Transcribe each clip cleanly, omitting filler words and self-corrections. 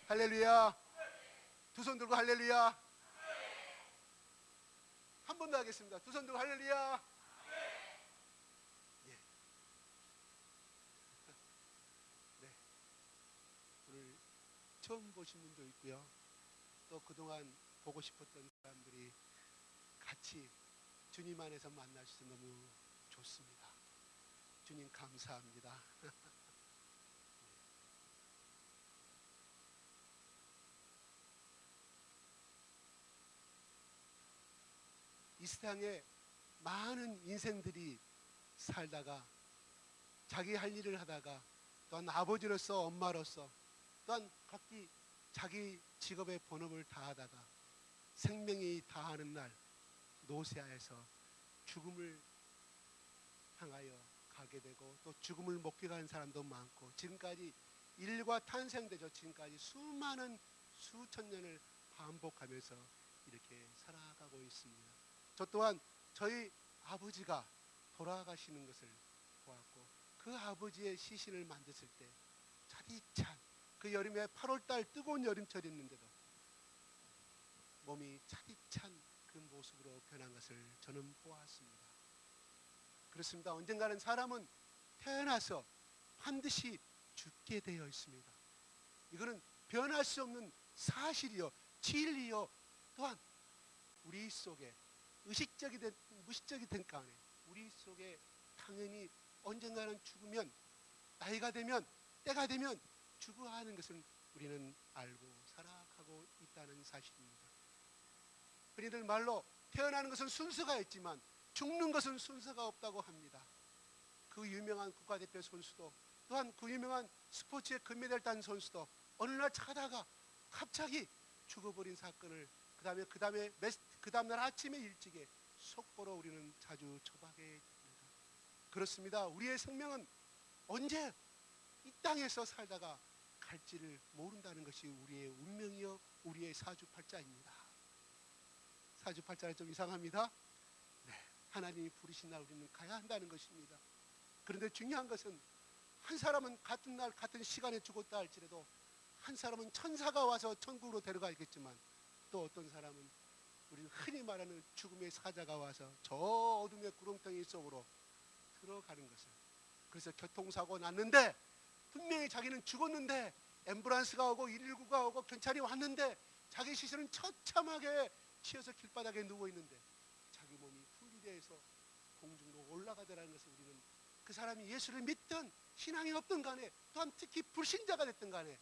할렐루야. 두 손 들고 할렐루야. 한 번 더 하겠습니다. 두 손 들고 할렐루야. 예. 네. 오늘 처음 보신 분도 있고요. 또 그동안 보고 싶었던 사람들이 같이 주님 안에서 만날 수 너무 좋습니다. 주님 감사합니다. 이 세상에 많은 인생들이 살다가 자기 할 일을 하다가 또한 아버지로서 엄마로서 또한 각기 자기 직업의 본업을 다하다가 생명이 다하는 날 노쇠하여서 죽음을 향하여 가게 되고 또 죽음을 목격하는 사람도 많고 지금까지 인류가 탄생되죠. 지금까지 수많은 수천 년을 반복하면서 이렇게 살아가고 있습니다. 저 또한 저희 아버지가 돌아가시는 것을 보았고 그 아버지의 시신을 만졌을 때 차디찬 그 여름에 8월달 뜨거운 여름철이었는데도 몸이 차디찬 그 모습으로 변한 것을 저는 보았습니다. 그렇습니다. 언젠가는 사람은 태어나서 반드시 죽게 되어 있습니다. 이거는 변할 수 없는 사실이요 진리요 또한 우리 속에 의식적이든 무의식적이든 간에 우리 속에 당연히 언젠가는 죽으면 나이가 되면 때가 되면 죽어야 하는 것을 우리는 알고 살아가고 있다는 사실입니다. 흔히들 말로 태어나는 것은 순서가 있지만 죽는 것은 순서가 없다고 합니다. 그 유명한 국가대표 선수도 또한 그 유명한 스포츠의 금메달 딴 선수도 어느 날 자다가 갑자기 죽어버린 사건을 그 다음날 아침에 일찍에 속보로 우리는 자주 접하게 됩니다. 그렇습니다. 우리의 생명은 언제 이 땅에서 살다가 갈지를 모른다는 것이 우리의 운명이요 우리의 사주팔자입니다. 사주팔자는 좀 이상합니다. 네, 하나님이 부르신 날 우리는 가야 한다는 것입니다. 그런데 중요한 것은 한 사람은 같은 날 같은 시간에 죽었다 할지라도 한 사람은 천사가 와서 천국으로 데려가겠지만 또 어떤 사람은 우리는 흔히 말하는 죽음의 사자가 와서 저 어둠의 구렁텅이 속으로 들어가는 것을 그래서 교통사고 났는데 분명히 자기는 죽었는데 앰뷸런스가 오고 119가 오고 경찰이 왔는데 자기 시신은 처참하게 치여서 길바닥에 누워있는데 자기 몸이 분리되어서 공중으로 올라가더라는 것을 우리는 그 사람이 예수를 믿든 신앙이 없든 간에 또한 특히 불신자가 됐든 간에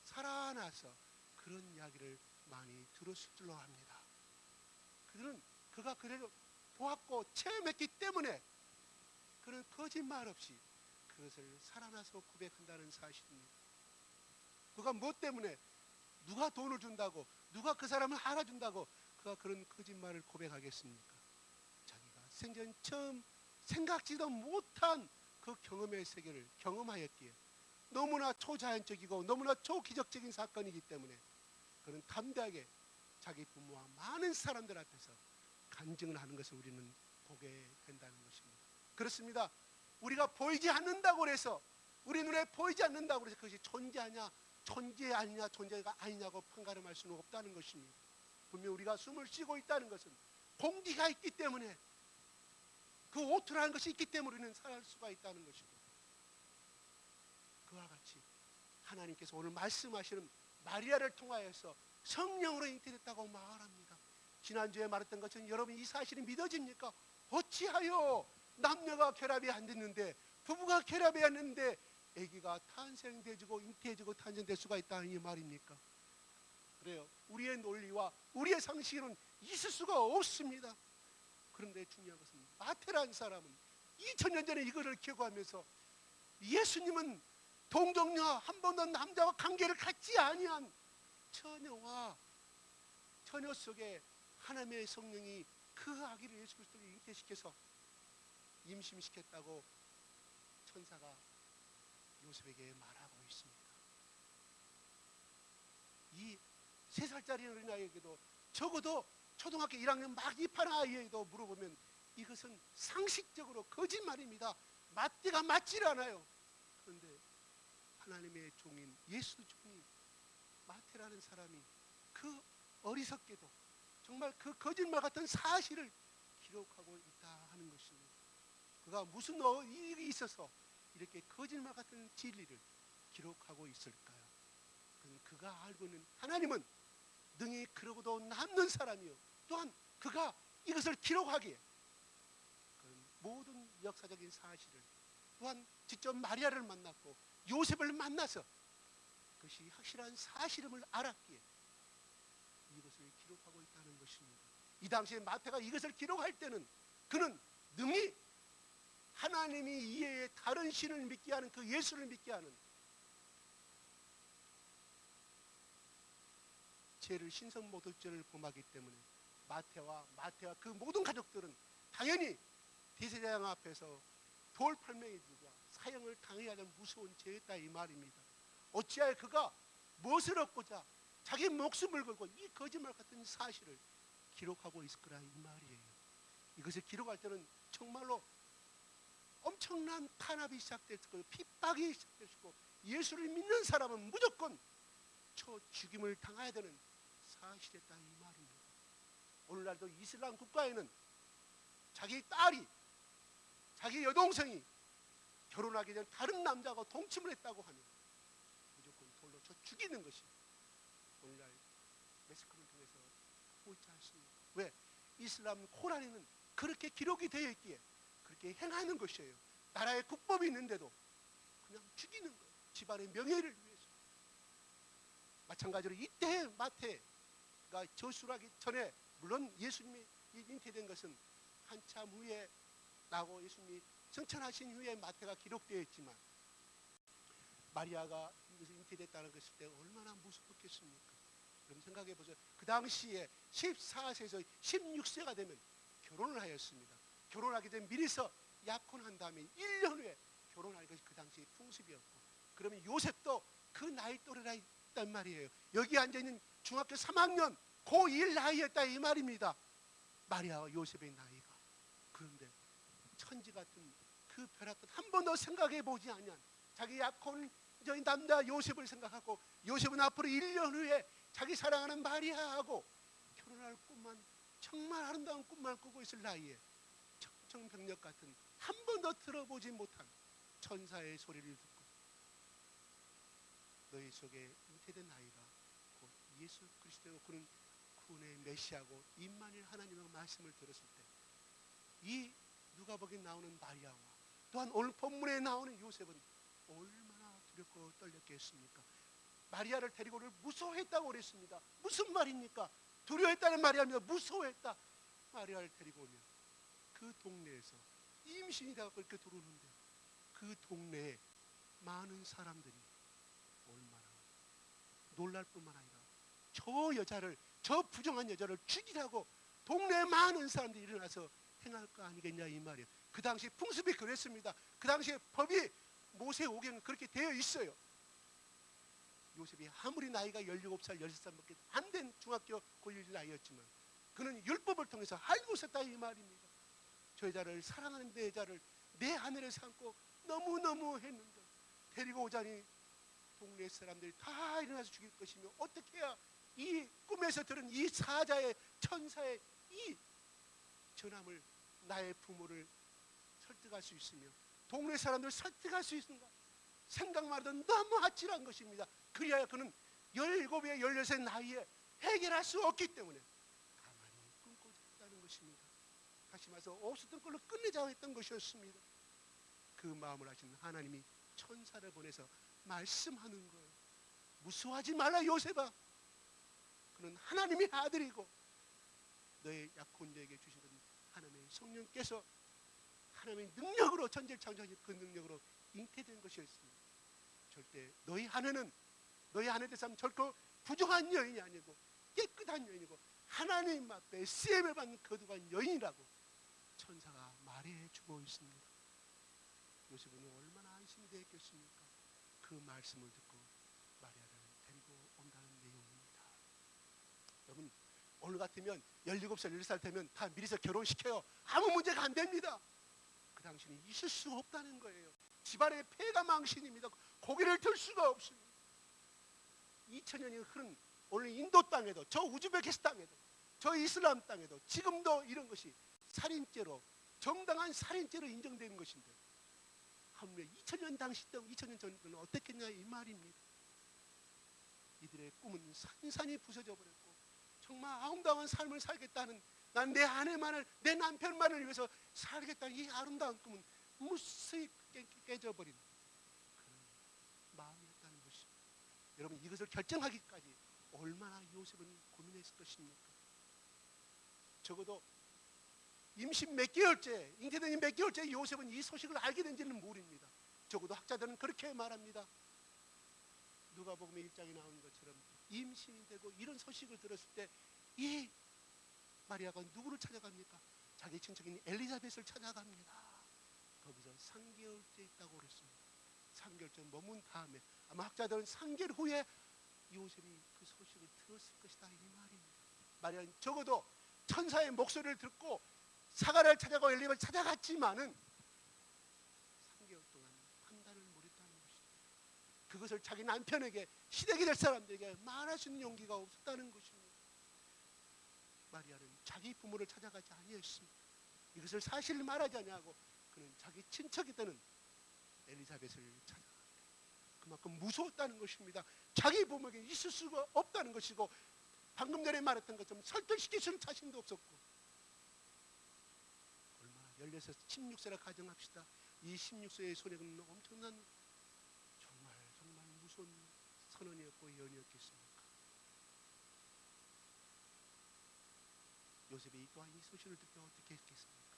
살아나서 그런 이야기를 많이 들었을 줄로 압니다. 그가 그를 보았고 체험했기 때문에 그는 거짓말 없이 그것을 살아나서 고백한다는 사실입니다. 그가 무엇 때문에 누가 돈을 준다고 누가 그 사람을 알아준다고 그가 그런 거짓말을 고백하겠습니까? 자기가 생전 처음 생각지도 못한 그 경험의 세계를 경험하였기에 너무나 초자연적이고 너무나 초기적적인 사건이기 때문에 그는 담대하게 자기 부모와 많은 사람들 앞에서 간증을 하는 것을 우리는 보게 된다는 것입니다. 그렇습니다. 우리가 보이지 않는다고 해서 우리 눈에 보이지 않는다고 해서 그것이 존재하냐 존재 아니냐 존재가 아니냐고 판가름할 수는 없다는 것입니다. 분명 우리가 숨을 쉬고 있다는 것은 공기가 있기 때문에 그 오토라는 것이 있기 때문에 우리는 살아갈 수가 있다는 것이고 그와 같이 하나님께서 오늘 말씀하시는 마리아를 통하여서 성령으로 잉태됐다고 말합니다. 지난주에 말했던 것처럼 여러분 이 사실이 믿어집니까? 어찌하여 남녀가 결합이 안 됐는데 부부가 결합이 안 됐는데 아기가 탄생되고 잉태해지고 탄생될 수가 있다는 이 말입니까? 그래요. 우리의 논리와 우리의 상식으로는 있을 수가 없습니다. 그런데 중요한 것은 마태라는 사람은 2000년 전에 이거를 기억하면서 예수님은 동정녀 한 번도 남자와 관계를 갖지 아니한 처녀 속에 하나님의 성령이 그 아기를 예수 그리스도를 잉태시켜서 임신시켰다고 천사가 요셉에게 말하고 있습니다. 이 3살짜리 어린아이에게도 적어도 초등학교 1학년 막 입한 아이에게도 물어보면 이것은 상식적으로 거짓말입니다. 맞지가 맞질 않아요. 그런데 하나님의 종인 예수 종이 마리아라는 사람이 그 어리석게도 정말 그 거짓말 같은 사실을 기록하고 있다 하는 것입니다. 그가 무슨 일이 있어서 이렇게 거짓말 같은 진리를 기록하고 있을까요? 그가 알고 있는 하나님은 능히 그러고도 남는 사람이요, 또한 그가 이것을 기록하기에 모든 역사적인 사실을, 또한 직접 마리아를 만났고 요셉을 만나서 그것이 확실한 사실임을 알았기에 이것을 기록하고 있다는 것입니다. 이 당시에 마태가 이것을 기록할 때는 그는 능히 하나님이 이외에 다른 신을 믿게 하는 그 예수를 믿게 하는 죄를 신성모독죄를 범하기 때문에 마태와 그 모든 가족들은 당연히 대제사장 앞에서 돌팔매이 들과 사형을 당해야 하는 무서운 죄였다 이 말입니다. 어찌하여 그가 무엇을 얻고자 자기 목숨을 걸고 이 거짓말 같은 사실을 기록하고 있을 거라 이 말이에요. 이것을 기록할 때는 정말로 엄청난 탄압이 시작됐을 거예요. 핍박이 시작됐을 거고, 예수를 믿는 사람은 무조건 저 죽임을 당해야 되는 사실이었다 이 말입니다. 오늘날도 이슬람 국가에는 자기 딸이, 자기 여동생이 결혼하게 된 다른 남자하고 동침을 했다고 하면 무조건 돌로 쳐 죽이는 것이 오늘날 매스컴을 통해서 보이지 않습니까? 왜? 이슬람 코란에는 그렇게 기록이 되어 있기에 그렇게 행하는 것이에요. 나라의 국법이 있는데도 그냥 죽이는 거예요. 집안의 명예를 위해서. 마찬가지로 이때 마태가 저술하기 전에, 물론 예수님이 잉태된 것은 한참 후에 나고 예수님이 승천하신 후에 마태가 기록되어 있지만, 마리아가 이것을 잉태됐다는 것일 때 얼마나 무섭겠습니까? 그럼 생각해 보세요. 그 당시에 14세에서 16세가 되면 결혼을 하였습니다. 결혼하게 되면 미리서 약혼한 다음에 1년 후에 결혼하는 것이 그 당시의 풍습이었고, 그러면 요셉도 그 나이 또래라 있단 말이에요. 여기 앉아있는 중학교 3학년 고1 나이였다 이 말입니다. 마리아와 요셉의 나이가. 그런데 천지 같은 그 벼락끝 한 번도 생각해 보지 않은 자기 약혼자인 남자 요셉을 생각하고, 요셉은 앞으로 1년 후에 자기 사랑하는 마리아하고 결혼할 꿈만, 정말 아름다운 꿈만 꾸고 있을 나이에 청천벽력 같은 한 번도 들어보지 못한 천사의 소리를 듣고 너희 속에 잉태된 아이가 곧 예수 그리스도요, 그는 구원의 메시아고 임마누엘 하나님의 말씀을 들었을 때 이 누가복음에 나오는 마리아와 또한 오늘 본문에 나오는 요셉은 얼마나 두렵고 떨렸겠습니까? 마리아를 데리고를 무서워했다고 그랬습니다. 무슨 말입니까? 두려워했다는 말이 아니라 무서워했다. 마리아를 데리고 오면 그 동네에서 임신이 되고 그렇게 들어오는데 그 동네에 많은 사람들이 얼마나 놀랄 뿐만 아니라 저 부정한 여자를 죽이라고 동네에 많은 사람들이 일어나서 행할 거 아니겠냐 이 말이에요. 그 당시 풍습이 그랬습니다. 그 당시에 법이 모세오경은 그렇게 되어 있어요. 요셉이 아무리 나이가 17살, 16살밖에 안 된 중학교 고1 나이였지만 그는 율법을 통해서 알고 있었다 이 말입니다. 저 여자를, 사랑하는 내 여자를 내 하늘에 삼고 너무너무 했는데 데리고 오자니 동네 사람들이 다 일어나서 죽일 것이며, 어떻게 해야 이 꿈에서 들은 이 사자의, 천사의 이 전함을, 나의 부모를 설득할 수 있으며 동네 사람들을 설득할 수 있는가 생각만 해도 너무 아찔한 것입니다. 그리하여 그는 17에 16세 나이에 해결할 수 없기 때문에 가만히 끊고 있다는 것입니다. 다시 말해서 없었던 걸로 끝내자 했던 것이었습니다. 그 마음을 아시는 하나님이 천사를 보내서 말씀하는 거예요. 무서워하지 말라 요셉아, 그는 하나님의 아들이고 너의 약혼자에게 주신 것은 하나님의 성령께서 하나님의 능력으로 천지를 창조하신 그 능력으로 잉태된 것이었습니다. 절대 너희 아내는, 너희 아내 대상 결코 부정한 여인이 아니고 깨끗한 여인이고 하나님 앞에 쓰임을 받는 거룩한 여인이라고 천사가 말해주고 있습니다. 요셉은 얼마나 안심이 되었겠습니까? 그 말씀을 듣고 마리아를 데리고 온다는 내용입니다. 여러분, 오늘 같으면 17살, 16살 되면 다 미리서 결혼시켜요. 아무 문제가 안 됩니다. 그 당시는 있을 수 없다는 거예요. 집안의 폐가 망신입니다. 고개를 들 수가 없습니다. 2000년이 흐른 오늘 인도 땅에도, 저 우즈베키스탄에도, 저 이슬람 땅에도 지금도 이런 것이 살인죄로, 정당한 살인죄로 인정되는 것인데 하물며 2000년 당시 때 2000년 전에는 어떻겠냐 이 말입니다. 이들의 꿈은 산산이 부서져 버렸고 정말 아름다운 삶을 살겠다는, 난 내 아내만을, 내 남편만을 위해서 살겠다는 이 아름다운 꿈은 무수히 깨져버린 그런 마음이었다는 것입니다. 여러분, 이것을 결정하기까지 얼마나 요셉은 고민했을 것입니까? 적어도 임신 몇 개월째, 잉태된 몇 개월째 요셉은 이 소식을 알게 된지는 모릅니다. 적어도 학자들은 그렇게 말합니다. 누가복음의 1장에 나온 것처럼 임신이 되고 이런 소식을 들었을 때 이 마리아가 누구를 찾아갑니까? 자기 친척인 엘리자벳을 찾아갑니다. 거기서 3개월째 있다고 그랬습니다. 3개월째 머문 다음에 아마 학자들은 3개월 후에 요셉이 그 소식을 들었을 것이다 이 말입니다. 마리아는 적어도 천사의 목소리를 듣고 사가랴를 찾아가고 엘리자벳을 찾아갔지만은 3개월 동안 판단을 못했다는 것입니다. 그것을 자기 남편에게, 시댁이 될 사람들에게 말할 수 있는 용기가 없었다는 것입니다. 마리아는 자기 부모를 찾아가지 아니했습니다. 이것을 사실을 말하지 아니하고 그는 자기 친척이 되는 엘리자벳을 찾아가게 됩니다. 그만큼 무서웠다는 것입니다. 자기 부모에게 있을 수가 없다는 것이고, 방금 전에 말했던 것처럼 설득시킬 수 있는 자신도 없었고, 얼마나 16세, 16세라 가정합시다. 이 16세의 손에는 엄청난 정말 무서운 선언이었고 예언이었겠습니까? 요셉이 또한 이 소식을 듣고 어떻게 했겠습니까?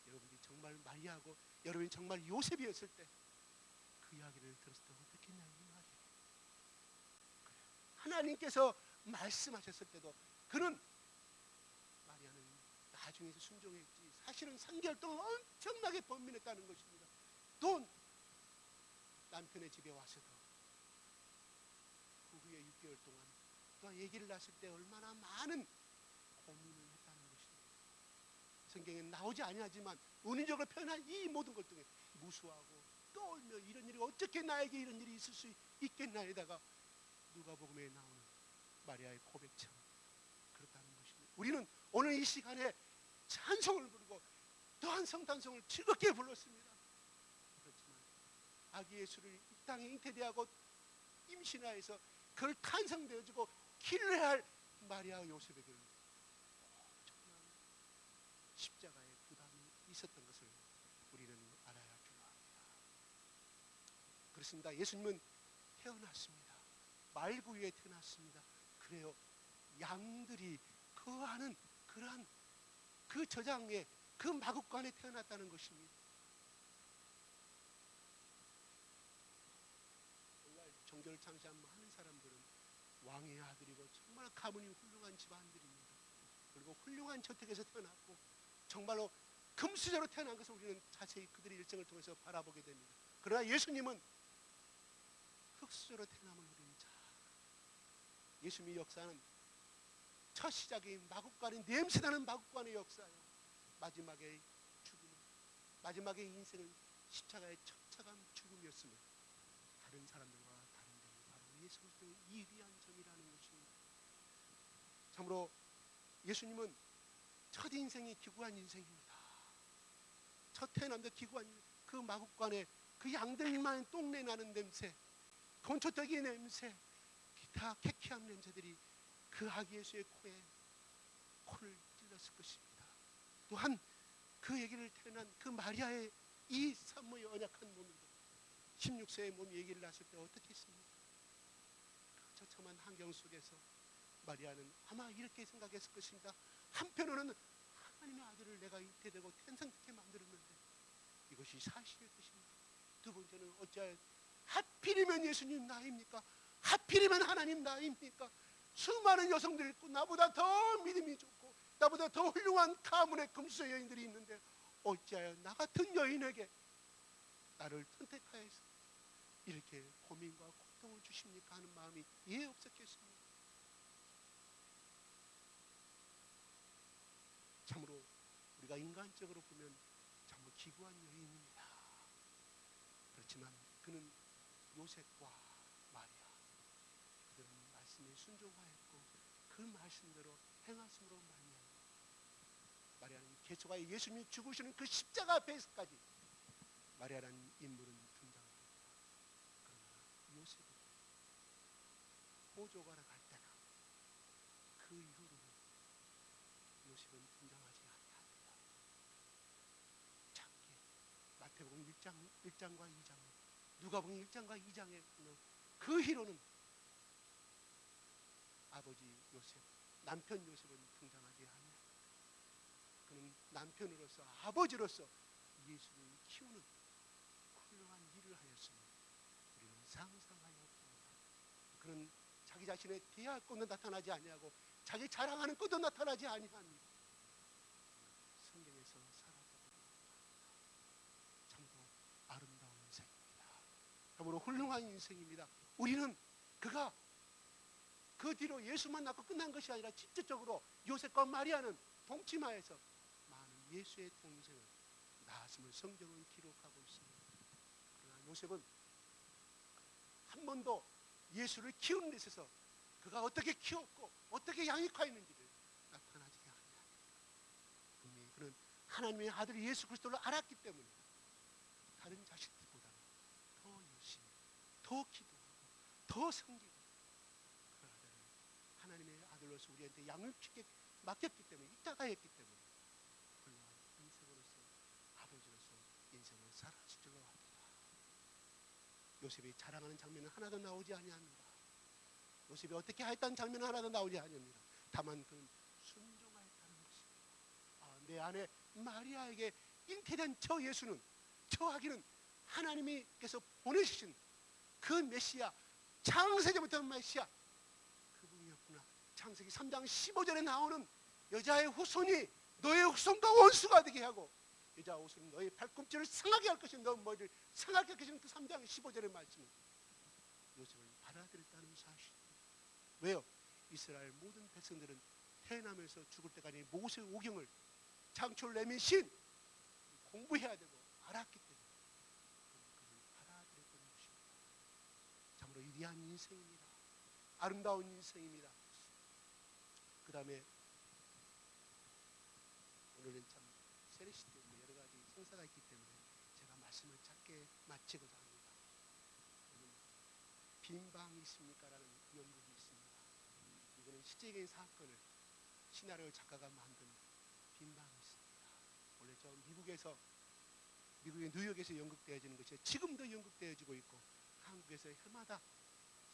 여러분들이 정말 마리아하고 여러분이 정말 요셉이었을 때 그 이야기를 들었을 때 어떻겠냐 이 말이에요. 그래, 하나님께서 말씀하셨을 때도 그는, 마리아는 나중에서 순종했지 사실은 3개월 동안 엄청나게 번민했다는 것입니다. 또 남편의 집에 와서도 그 후에 6개월 동안 또한 얘기를 났을 때 얼마나 많은 고민을 했다는 것입니다. 성경에 나오지 아니하지만 은유적으로 표현한 이 모든 걸 통해 무수하고 떠올며 이런 일이 어떻게 나에게 이런 일이 있을 수 있겠나에다가 누가복음에 나오는 마리아의 고백처럼 그렇다는 것입니다. 우리는 오늘 이 시간에 찬송을 부르고 또한 성탄송을 즐겁게 불렀습니다. 그렇지만 아기 예수를 이 땅에 잉태되하고 임신하여서 그걸 탄생되어지고 길을 할 마리아와 요셉에게는 정말 십자가의 부담이 있었던 것을 우리는 알아야 필요합니다. 그렇습니다. 예수님은 태어났습니다. 말구유에 태어났습니다. 그래요, 양들이 거하는 그러한 그 저장에, 그 마국간에 태어났다는 것입니다. 정말 종교를 창시하는 사람들은 왕의 아들이고 정말 가문이 훌륭한 집안들입니다. 그리고 훌륭한 저택에서 태어났고 정말로 금수저로 태어난 것을 우리는 자세히 그들의 일생을 통해서 바라보게 됩니다. 그러나 예수님은 흙수저로 태어남을 우리는 잘 알아요. 예수님의 역사는 첫 시작이 마국간의, 냄새나는 마국간의 역사예요. 마지막에 죽음은, 마지막에 인생은 십자가의 처참한 죽음이었음을 다른 사람들과 다른 점이 바로 예수 그리스도의 이 위한 점이라는 것입니다. 참으로 예수님은 첫 인생이 기구한 인생입니다. 첫 태어남도 기구한 그 마국간에 그 양들만 똥내 나는 냄새, 건초떡이 냄새, 기타 캐키한 냄새들이 그 아기 예수의 코에 코를 찔렀을 것입니다. 또한 그 얘기를 태어난 그 마리아의 이 산모의 언약한 몸에도 16세의 몸이 얘기를 났을 때 어떻게 했습니까? 그 처참한 환경 속에서 마리아는 아마 이렇게 생각했을 것입니다. 한편으로는 하나님의 아들을 내가 잉태되고 태생케 만들었는데 이것이 사실일 것인가? 두 번째는 어찌하여 하필이면 예수님 나입니까? 하필이면 하나님 나입니까? 수많은 여성들이 있고 나보다 더 믿음이 좋고 나보다 더 훌륭한 가문의 금수저 여인들이 있는데 어찌하여 나 같은 여인에게 나를 선택하여서 이렇게 고민과 고통을 주십니까? 하는 마음이 이해 없었겠습니까? 참으로 우리가 인간적으로 보면 정말 기구한 여인입니다. 그렇지만 그는 요셉과 마리아, 그들은 말씀에 순종하였고 그 말씀대로 행하심으로 말미암아 마리아는 계속하여 예수님이 죽으시는 그 십자가 앞에서까지 마리아라는 인물은 등장합니다. 그러나 요셉은 호적하러 갈 때나 그 이후로는 요셉은 등장하지 아니합니다. 작게 마태복음 1장과 2장에 누가복음 1장과 2장에 보면 그 희로는 아버지 요셉, 남편 요셉은 등장하지 아니합니다. 그는 남편으로서 아버지로서 예수를 키우는 훌륭한 일을 하였음을 우리는 상상하여 봅니다. 그는 자기 자신의 대할 것도 나타나지 아니하고 자기 자랑하는 것도 나타나지 아니합니다. 성경에서 살아가고 참으로 아름다운 인생입니다. 참으로 훌륭한 인생입니다. 우리는 그가 그 뒤로 예수만 낳고 끝난 것이 아니라 직접적으로 요셉과 마리아는 동침하여서 많은 예수의 동생을 낳았음을 성경은 기록하고 있습니다. 그러나 요셉은 한 번도 예수를 키우는 데 있어서 그가 어떻게 키웠고 어떻게 양육하였는지를 나타나지 않습니다. 분명히 그는 하나님의 아들 예수 그리스도를 알았기 때문에 다른 자식들보다는 더 열심히, 더 기도하고 더 섬기고 그 아들을 하나님의 아들로서 우리한테 양육시켜 맡겼기 때문에 이따가 했기 때문에 훌륭한 인생으로서 아버지로서 인생을 살아질 줄로 압니다. 요셉이 자랑하는 장면은 하나도 나오지 아니합니다. 요셉이 어떻게 하였다는 장면은 하나도 나오지 아니합니다. 다만 그는 순종하였다는 것입니다. 내 아내 마리아에게 잉태된 저 예수는, 저 아기는 하나님께서 보내주신 그 메시아, 창세전부터 메시아 그분이었구나. 창세기 3장 15절에 나오는 여자의 후손이 너의 후손과 원수가 되게 하고 여자 후손이 너의 발꿈치를 상하게 할 것이니 너 머리를 상하게 할 것이니 그 3장 15절의 말씀은 요셉을 받아들였다는 사실입니다. 왜요? 이스라엘 모든 백성들은 태어나면서 죽을 때까지 모세 오경을 창출 내민 신 공부해야 되고 알았기 때문에 그를 받아들였던 것입니다. 참으로 위대한 인생입니다. 아름다운 인생입니다. 그 다음에 오늘은 참 세례식 때문에 여러 가지 성사가 있기 때문에 제가 말씀을 짧게 마치고자 합니다. 저는 빈방이 있습니까? 라는 연극이 있습니다. 이거는 실제적인 사건을 시나리오 작가가 만든 빈방이 있습니다. 원래 저 미국의 뉴욕에서 연극되어지는 것이 지금도 연극되어지고 있고 한국에서 해마다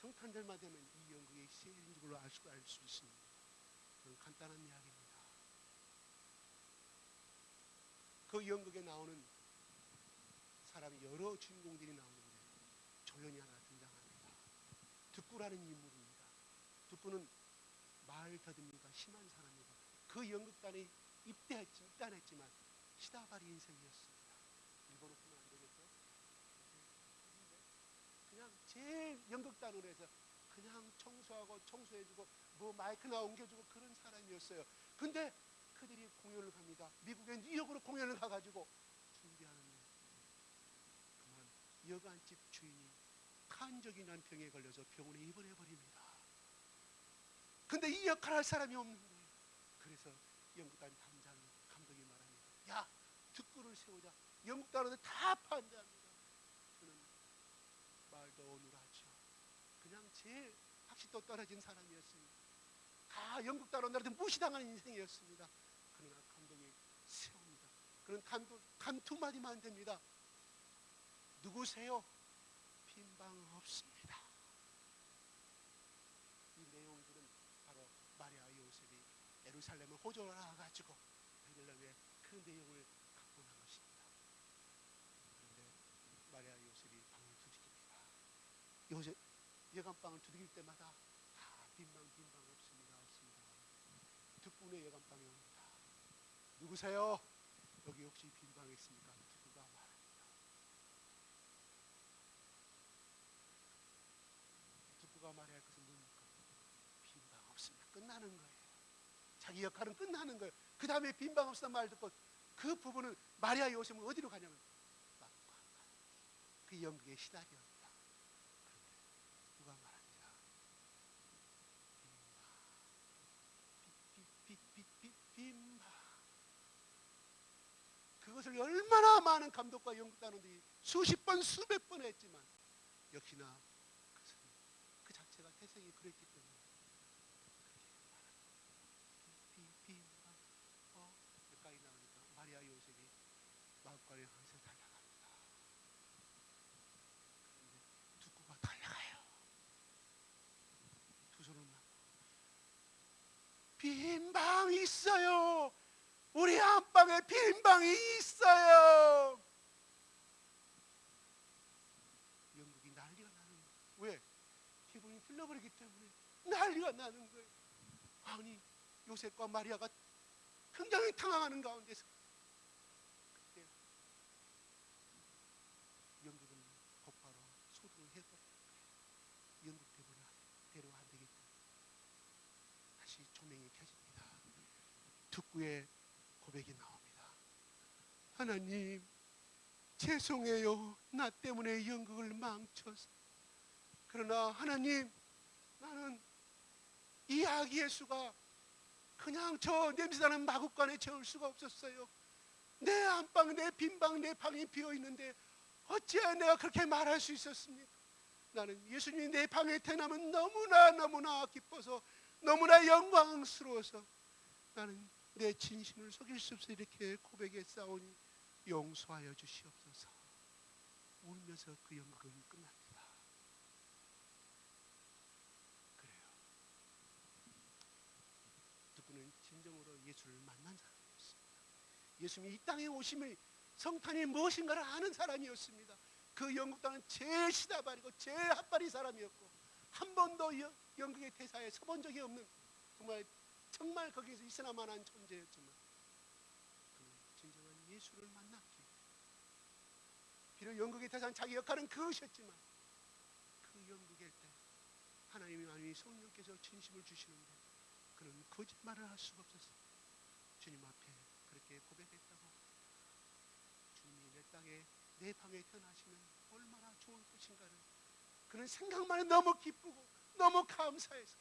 성탄절만 되면 이 연극이 시행되는 걸로 알 수 있습니다. 그런 간단한 이야기입니다. 그 연극에 나오는 사람이 여러 주인공들이 나오는데 조연이 하나 등장합니다. 득구라는 인물입니다. 득구는 말 더듬이가 심한 사람이고 그 연극단에 입단했지만 시다바리 인생이었습니다. 일본어 보면 안 되겠죠? 그냥 제일 연극단으로 해서 그냥 청소하고 청소해주고 뭐 마이크나 옮겨주고 그런 사람이었어요. 근데 그들이 공연을 갑니다. 미국의 뉴욕으로 공연을 가가지고 준비하는데 그만 여관집 주인이 탄저균이라는 병에 걸려서 병원에 입원해버립니다. 근데 이 역할을 할 사람이 없는 거예요. 그래서 연극단 단장 감독이 말합니다. 야, 득구를 세우자. 연극단원들 다 반대합니다. 저는 말도 어눌하죠. 그냥 제일 학식도 떨어진 사람이었습니다. 다 연극단원들한테 무시당하는 인생이었습니다. 그러나 감독이 세웁니다. 그는 단두 마디만 됩니다. 누구세요? 빈방 없습니다. 이 내용들은 바로 마리아 요셉이 예루살렘을 호적을 나가가지고 베들레헴에 그 내용을 갖고 난 것입니다. 그런데 마리아 요셉이 방을 두들깁니다. 요셉 예감방을 두들길 때마다 다 빈방 없습니다. 득군의 예감방에 옵니다. 누구세요? 여기 혹시 빈방이 있습니까? 득구가 말합니다. 득구가 말해야 할 것은 뭡니까? 빈방 없습니다. 끝나는 거예요. 자기 역할은 끝나는 거예요. 그 다음에 빈방 없다는 말 듣고 그 부분은 마리아 요셉은 어디로 가냐면 막과 가는 것이 그 연극의 시나리오입니다. 그런데 득구가 말합니다. 빈방 수많은 감독과 연극단원들이 수십 번 수백 번 했지만 역시나 그것은 그 자체가 태생이 그랬기 때문에 비인방 가까이 나오니까 마리아 요셉이 마구간을 향해서 달려갑니다. 그런데 두고가 달려가요. 두 손을 맞고 빈 방이 있어요. 우리 안방에 빈 방이 있어요. 영국이 난리가 나는 거예요. 왜? 기분이 풀려버리기 때문에 난리가 나는 거예요. 아니 요셉과 마리아가 굉장히 당황하는 가운데서 그때 영국은 곧바로 소동을 해버린 거예요. 영국 대로 안 되겠다. 다시 조명이 켜집니다. 특구의 고백이 나옵니다. 하나님 죄송해요. 나 때문에 연극을 망쳐서. 그러나 하나님 나는 이 아기 예수가 그냥 저 냄새나는 마구간에 채울 수가 없었어요. 내 안방, 내 빈방, 내 방이 비어있는데 어찌해야 내가 그렇게 말할 수 있었습니까? 나는 예수님이 내 방에 태어나면 너무나 기뻐서 너무나 영광스러워서 나는 내 진심을 속일 수 없어 이렇게 고백했사오니 용서하여 주시옵소서. 울면서 그 연극은 끝납니다. 그래요. 누구는 진정으로 예수를 만난 사람이었습니다. 예수님이 이 땅에 오심을 성탄이 무엇인가를 아는 사람이었습니다. 그 연극단은 제일 시다발이고 제일 핫바리 사람이었고 한 번도 연극의 대사에 서본 적이 없는 정말 거기에서 있으나 마나한 존재였지만 그는 진정한 예수를 만났기에 비록 연극의 대사는 자기 역할은 그것이었지만 그 연극일 때 하나님이 성령께서 진심을 주시는데 그는 거짓말을 할 수가 없었어요. 주님 앞에 그렇게 고백했다고 주님이 내 땅에 내 방에 태어나시면 얼마나 좋을 것인가를 그는 생각만 해도 너무 기쁘고 너무 감사해서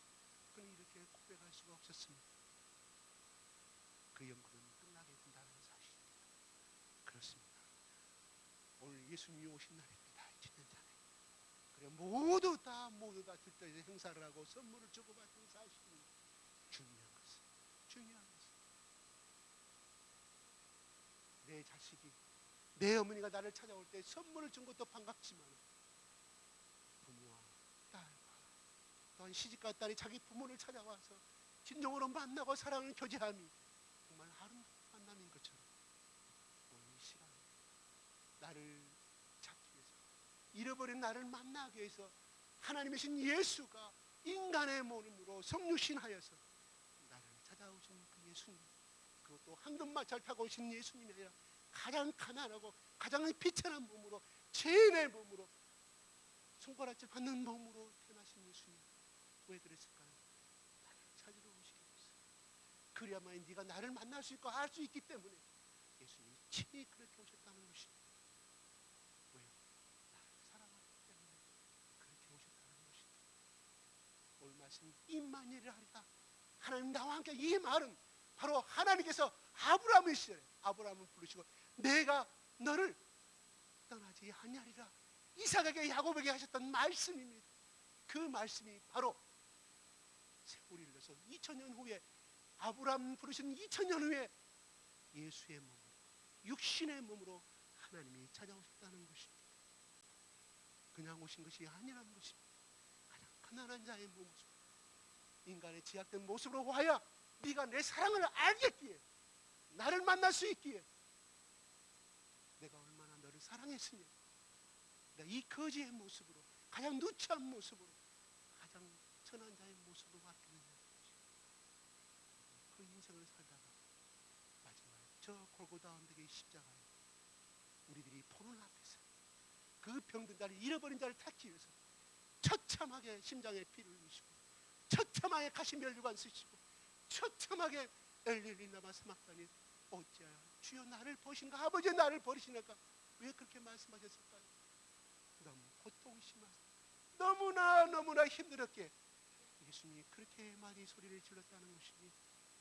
그는 이렇게 고백할 수가 없었습니다. 그 연극은 끝나게 된다는 사실입니다. 그렇습니다. 오늘 예수님이 오신 날입니다. 2000년 전에. 그래 모두 다 들떠서 행사를 하고 선물을 주고받은 사실입니다. 중요한 것은 내 자식이 내 어머니가 나를 찾아올 때 선물을 준 것도 반갑지만 부모와 딸과 또한 시집과 딸이 자기 부모를 찾아와서 진정으로 만나고 사랑을 교제함이 정말 아름다운 만남인 것처럼 오늘 이 시간에 나를 찾기 위해서 잃어버린 나를 만나기 위해서 하나님이신 예수가 인간의 몸으로 성육신하여서 나를 찾아오신 그 예수님, 그것도 황금마차를 타고 오신 예수님이 아니라 가장 가난하고 가장 비천한 몸으로 죄인의 몸으로 손가락질 받는 몸으로 태어나신 예수님, 왜 그랬을까요? 나를 찾으러 오시기 위해서. 그래야만 네가 나를 만날 수 있고 알 수 있기 때문에 예수님이 친히 그렇게 오셨다는 것입니다. 왜요? 나를 사랑하기 때문에 그렇게 오셨다는 것입니다. 오늘 말씀 임마누엘이라 하리라. 하나님 나와 함께, 이 말은 바로 하나님께서 아브라함의 시절에 아브라함을 부르시고 내가 너를 떠나지 아니하리라 이삭에게 야곱에게 하셨던 말씀입니다. 그 말씀이 바로 세월이 흘러서 2000년 후에 아브라함 부르신 2000년 후에 예수의 몸으로 육신의 몸으로 하나님이 찾아오셨다는 것입니다. 그냥 오신 것이 아니라는 것입니다. 가장 가난한 자의 모습, 인간의 제약된 모습으로 와야 네가 내 사랑을 알겠기에 나를 만날 수 있기에 내가 얼마나 너를 사랑했으며 내가 이 거지의 모습으로 가장 누추한 모습으로 가장 천한 자의 모습으로 왔겠느냐. 그 인생을 살다가 마지막에 저 골고다 언덕의 십자가에 우리들이 보는 앞에서 그 병든 자를 잃어버린 자를 찾기 위해서 처참하게 심장에 피를 흘리시고 처참하게 가시면류관 쓰시고 처참하게 엘릴리 나마 사막다니 어찌하여 주여 나를 보신가, 아버지 나를 버리시니까 왜 그렇게 말씀하셨을까요? 너무 고통이 심하서 너무나 힘들었기에 예수님이 그렇게 많이 소리를 질렀다는 것이니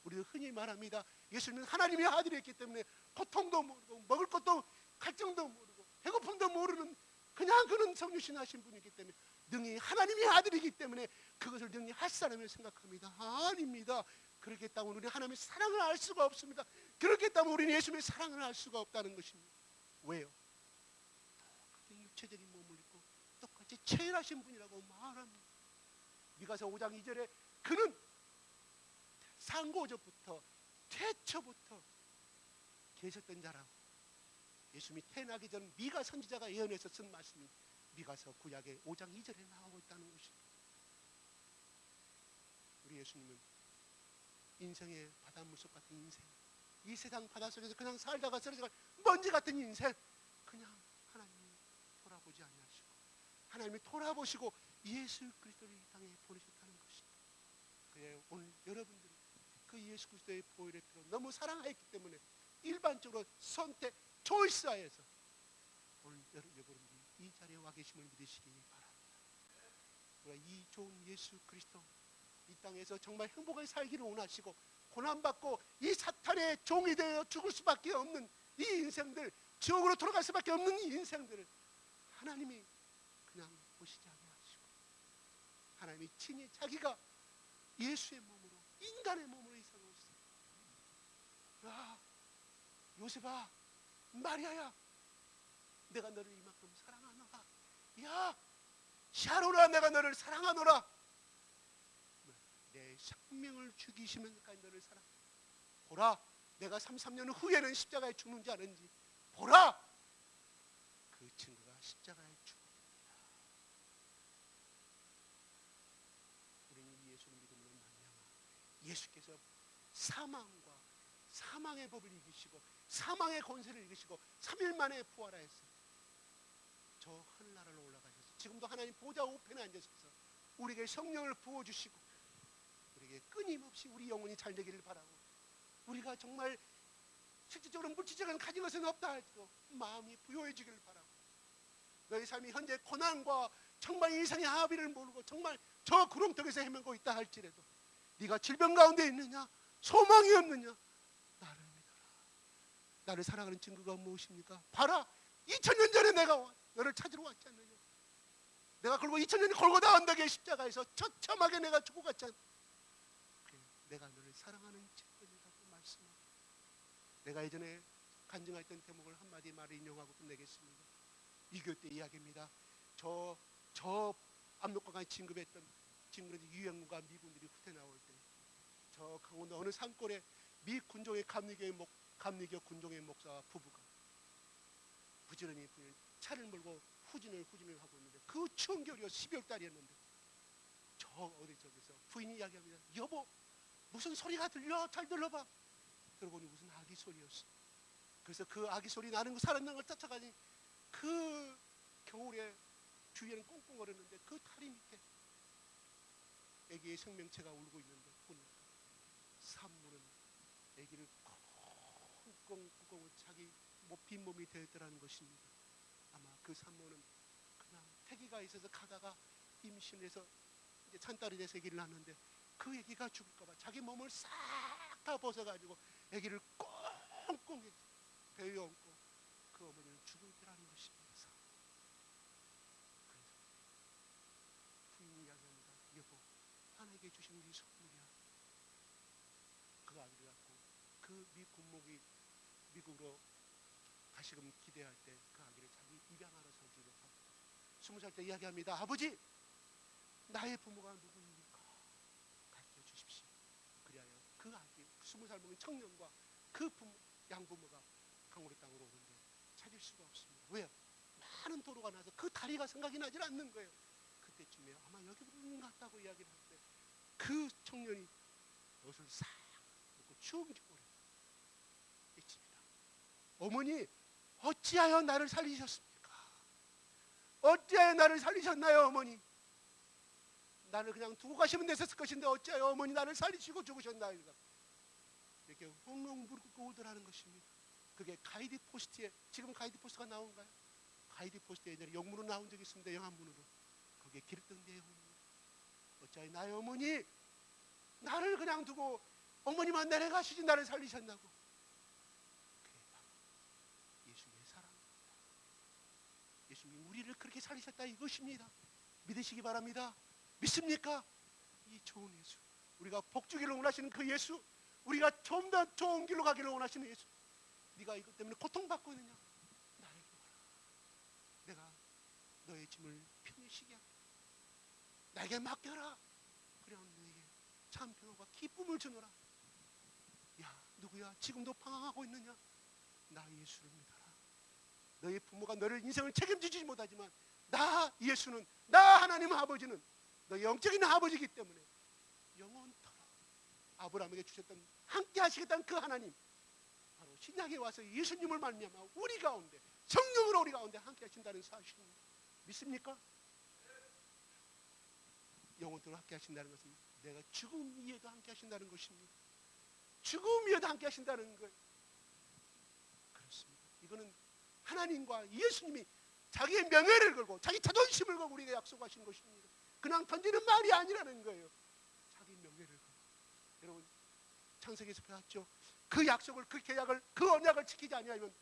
우리도 흔히 말합니다. 예수님은 하나님의 아들이었기 때문에 고통도 모르고 먹을 것도 갈증도 모르고 배고픔도 모르는 그냥 그런 성육신하신 분이기 때문에 능히 하나님의 아들이기 때문에 그것을 능히 할 사람을 생각합니다. 아닙니다. 그렇게 했다면 우리는 하나님의 사랑을 알 수가 없습니다. 그렇게 했다면 우리는 예수님의 사랑을 알 수가 없다는 것입니다. 왜요? 똑같은 육체적인 몸을 입고 똑같이 체일하신 분이라고 말합니다. 미가서 5장 2절에 그는 상고적부터 태초부터 계셨던 자라고, 예수님이 태어나기 전 미가 선지자가 예언해서 쓴 말씀이 미가서 구약의 5장 2절에 나오고 있다는 것입니다. 우리 예수님은 인생의 바닷물속 같은 인생, 이 세상 바닷속에서 그냥 살다가 쓰러져갈 먼지 같은 인생, 그냥 하나님이 돌아보지 아니하시고 하나님이 돌아보시고 예수 그리스도를 이 땅에 보내셨다는 것입니다. 그래요, 오늘 여러분들이 그 예수 그리스도의 보혈의 피로 너무 사랑했기 때문에 일반적으로 선택, 초이스하여서 오늘 여러분들이 이 자리에 와 계심을 믿으시기 바랍니다. 우리가 이 좋은 예수 그리스도, 이 땅에서 정말 행복하게 살기를 원하시고 고난받고 이 사탄의 종이 되어 죽을 수밖에 없는 이 인생들, 지옥으로 돌아갈 수밖에 없는 이 인생들을 하나님이 그냥 보시지 아니하시고 하나님이 친히 자기가 예수의 몸으로, 인간의 몸으로 이 세상에 오셨어요. 야, 요셉아, 마리아야, 내가 너를 이만큼 사랑하노라. 야, 샤로라, 내가 너를 사랑하노라. 내 생명을 죽이시면서까지 너를 사랑. 보라, 내가 33년 후에는 십자가에 죽는지 않은지 보라, 그 친구가 십자가에 죽었다. 우리는 이 예수를 믿음으로 말미암아 예수께서 사망과 사망의 법을 이기시고 사망의 권세를 이기시고 3일 만에 부활하였어요. 저 하늘나라로 올라가셔서 지금도 하나님 보좌 우편에 앉으셔서 우리에게 성령을 부어주시고 우리에게 끊임없이 우리 영혼이 잘 되기를 바라고, 우리가 정말 실질적으로 물질적으로 가진 것은 없다 할지라도 마음이 부요해지기를 바라고, 너의 삶이 현재 고난과 정말 이상의 하비를 모르고 정말 저 구렁텅이에서 헤매고 있다 할지라도 네가 질병 가운데 있느냐, 소망이 없느냐, 나를 믿어라. 나를 사랑하는 증거가 무엇입니까? 봐라, 2000년 전에 내가 너를 찾으러 왔지 않느냐. 내가 그리고 2000년 골고다 언덕의 십자가에서 처참하게 내가 죽어갔지 않느냐. 그래, 내가 너를 사랑하는 증거라고 말씀하고, 내가 예전에 간증했던 대목을 한마디 말을 인용하고 끝내겠습니다. 2.25 때 이야기입니다. 저 압록강에 진급했던 유엔군과 미군들이 후퇴 나올 때 저 강원도 어느 산골에 미 군종의 감리교 군종의 목사와 부부가 부지런히 차를 몰고 후진을 하고 있는데 그 추운 겨울이 12월 달이었는데 저 어디 저기서 부인이 이야기합니다. 여보, 무슨 소리가 들려? 잘 들어봐. 들어보니 무슨 아기 소리였어. 그래서 그 아기 소리 나는 그 사람들을 쫓아가니 그 겨울에 주위에는 꽁꽁 얼었는데 그 다리 밑에 아기의 생명체가 울고 있는데 보니까 산모는 아기를 꽁꽁 자기 빈몸이 되었더라는 것입니다. 아마 그 산모는 그냥 태기가 있어서 가다가 임신해서 이제 찬딸이 돼서 아기를 낳았는데 그 아기가 죽을까봐 자기 몸을 싹 다 벗어가지고 아기를 꽁꽁 배에 얹고 그 어머니는 죽었더라는 것입니다. 그래서 부인이 이야기합니다. 여보, 하나님께 주신 우리 선물이야. 그 아기를 갖고 그 미 군목이 미국으로 다시금 기대할 때 그 아기를 자기 입양하러 살기로 하고 20살 때 이야기합니다. 아버지, 나의 부모가 누구입니까? 가르쳐 주십시오. 그리하여 그 아기 20살 먹은 청년과 그 양부모가 강우리 땅으로 오는데 찾을 수가 없습니다. 왜요? 많은 도로가 나서 그 다리가 생각이 나질 않는 거예요. 그때쯤에 아마 여기부터 같다고 이야기를 할 때 그 청년이 옷을 싹 벗고 추운 겨울에 외칩니다. 어머니, 어찌하여 나를 살리셨습니까? 어찌하여 나를 살리셨나요, 어머니? 나를 그냥 두고 가시면 됐었을 것인데 어찌하여 어머니 나를 살리시고 죽으셨나요? 이렇게 엉엉 무릎 꿇고 울더라는 것입니다. 그게 가이드포스트에, 지금 가이드포스트가 나온가요? 가이드포스트에 옛날에 영문으로 나온 적이 있습니다. 영한문으로. 거기에 기록된 내용입니다. 어찌하여 나의 어머니 나를 그냥 두고 어머니만 내려가시지 나를 살리셨나고. 그게 바로 예수님의 사랑, 우리를 그렇게 살리셨다 이것입니다. 믿으시기 바랍니다. 믿습니까? 이 좋은 예수, 우리가 복주기를 원하시는 그 예수, 우리가 좀 더 좋은 길로 가기를 원하시는 예수, 네가 이것 때문에 고통받고 있느냐? 나에게 와라. 내가 너의 짐을 편히 쉬게 하겠다. 나에게 맡겨라. 그래야 너에게 참 평안과 기쁨을 주노라. 야, 누구야? 지금도 방황하고 있느냐? 나 예수를 믿어라. 너의 부모가 너를 인생을 책임지지 못하지만 나 예수는, 나 하나님 아버지는 너의 영적인 아버지이기 때문에 영원토록 아브라함에게 주셨던 함께 하시겠다는 그 하나님, 바로 신약에 와서 예수님을 말미암아 우리 가운데, 성령으로 우리 가운데 함께 하신다는 사실입니다. 믿습니까? 영원토록 함께 하신다는 것은 내가 죽음 위에도 함께 하신다는 것입니다. 죽음 위에도 함께 하신다는 거예요. 그렇습니다. 이거는 하나님과 예수님이 자기의 명예를 걸고 자기 자존심을 걸고 우리에게 약속하신 것입니다. 그냥 던지는 말이 아니라는 거예요. 자기 명예를 걸고. 여러분, 창세기에서 배웠죠. 그 약속을, 그 계약을, 그 언약을 지키지 아니하면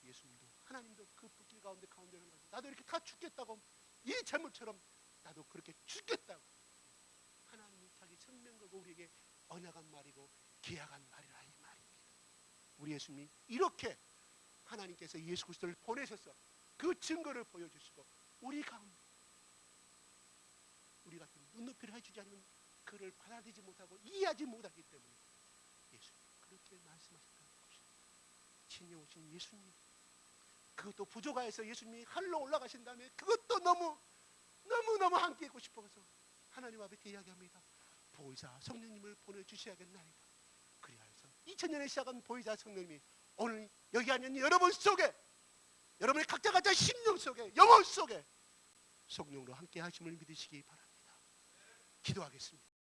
예수님도 하나님도 그 불길 가운데 나도 이렇게 다 죽겠다고, 이 재물처럼 나도 그렇게 죽겠다고 하나님이 자기 생명 걸고 우리에게 언약한 말이고 계약한 말이라 이 말입니다. 우리 예수님이 이렇게 하나님께서 예수 그리스도를 보내셔서 그 증거를 보여주시고 우리 가운데, 우리 같은 눈높이를 해주지 않으면 그를 받아들이지 못하고 이해하지 못하기 때문에 예수님 그렇게 말씀하셨다는 것입니다. 친히 오신 예수님, 그것도 부조가에서 예수님이 하늘로 올라가신 다음에 그것도 너무 함께 있고 싶어서 하나님 앞에 이야기합니다. 보혜사 성령님을 보내주셔야겠나이다. 그리하여서 2000년에 시작한 보혜사 성령님이 오늘 여기 앉은 여러분 속에, 여러분의 각자 심령 속에, 영혼 속에 성령으로 함께 하심을 믿으시기 바랍니다. 기도하겠습니다.